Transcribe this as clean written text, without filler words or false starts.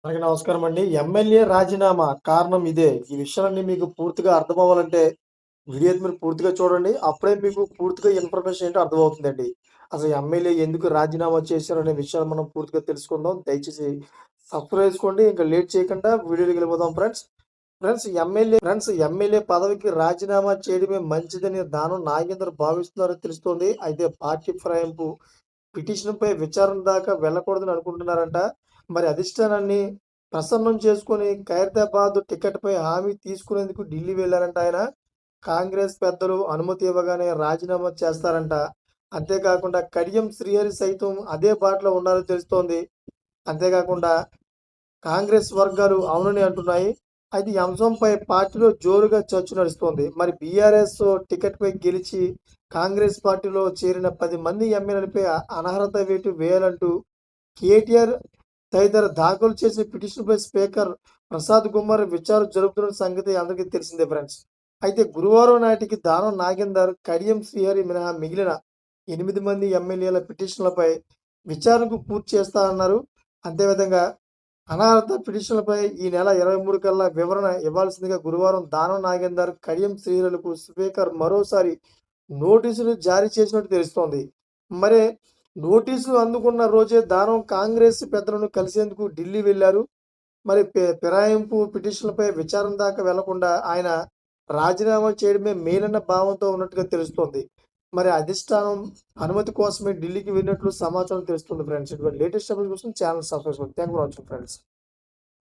అందరికీ నమస్కారం అండి. ఎమ్మెల్యే రాజీనామా కారణం ఇదే. ఈ విషయాలన్నీ మీకు పూర్తిగా అర్థమవ్వాలంటే వీడియో అయితే మీరు పూర్తిగా చూడండి. అప్పుడే మీకు పూర్తిగా ఇన్ఫర్మేషన్ ఏంటో అర్థమవుతుందండి. అసలు ఎమ్మెల్యే ఎందుకు రాజీనామా చేశారనే విషయాలు మనం పూర్తిగా తెలుసుకుందాం. దయచేసి సబ్స్క్రైబ్ చేసుకోండి. ఇంకా లేట్ చేయకుండా వీడియోలోకి వెళ్ళిపోదాం ఫ్రెండ్స్. ఫ్రెండ్స్ ఎమ్మెల్యే పదవికి రాజీనామా చేయడమే మంచిదని దానం నాగేందర్ భావిస్తున్నారని తెలుస్తోంది. అయితే పార్టీ ఫిరాయింపు పిటిషన్‌పై విచారణ దాకా వెళ్ళకూడదని అనుకుంటున్నారంట. మరి అధిష్టానాన్ని ప్రసన్నం చేసుకొని ఖైరతాబాద్ టికెట్‌పై హామీ తీసుకునేందుకు ఢిల్లీ వెళ్లారంట ఆయన. కాంగ్రెస్ పెద్దలు అనుమతి ఇవ్వగానే రాజీనామా చేస్తారంట. అంతేకాకుండా కడియం శ్రీహరి సైతం అదే బాటలో ఉన్నారని తెలుస్తోంది. అంతేకాకుండా కాంగ్రెస్ వర్గాలు అవునని అంటున్నాయి. అయితే ఈ అంశంపై పార్టీలో జోరుగా చర్చ నడుస్తోంది. మరి బీఆర్ఎస్ టికెట్‌పై గెలిచి కాంగ్రెస్ పార్టీలో చేరిన 10 మంది ఎమ్మెల్యేలపై అనర్హత వేటు వేయాలంటూ కేటీఆర్ తదితర దాఖలు చేసిన పిటిషన్‌పై స్పీకర్ ప్రసాద్ కుమార్ విచారణ జరుపుతున్న సంగతి అందరికీ తెలిసిందే ఫ్రెండ్స్. అయితే గురువారం నాటికి దానం నాగేందర్, కడియం శ్రీహరి మినహా మిగిలిన 8 మంది ఎమ్మెల్యేల పిటిషన్లపై విచారణకు పూర్తి చేస్తారన్నారు. అంతేవిధంగా అనర్హత పిటిషన్లపై ఈ నెల 23 కల్లా వివరణ ఇవ్వాల్సిందిగా గురువారం దానం నాగేందర్, కడియం శ్రీహరులకు స్పీకర్ మరోసారి నోటీసులు జారీ చేసినట్టు తెలుస్తోంది. మరి నోటీసులు అందుకున్న రోజే దానం కాంగ్రెస్ పెద్దలను కలిసేందుకు ఢిల్లీ వెళ్లారు. మరి ఫిరాయింపు పిటిషన్లపై విచారణ దాకా వెళ్లకుండా ఆయన రాజీనామా చేయడమే మేలన్న భావంతో ఉన్నట్టుగా తెలుస్తోంది. మరి అధిష్టానం అనుమతి కోసమే ఢిల్లీకి వెళ్ళినట్లు సమాచారం తెలుస్తుంది ఫ్రెండ్స్. ఇటువంటి లేటెస్ట్ అప్డేట్స్ కోసం ఛానల్ సబ్స్క్రైబ్ చేసుకోండి. Thank you for watching friends.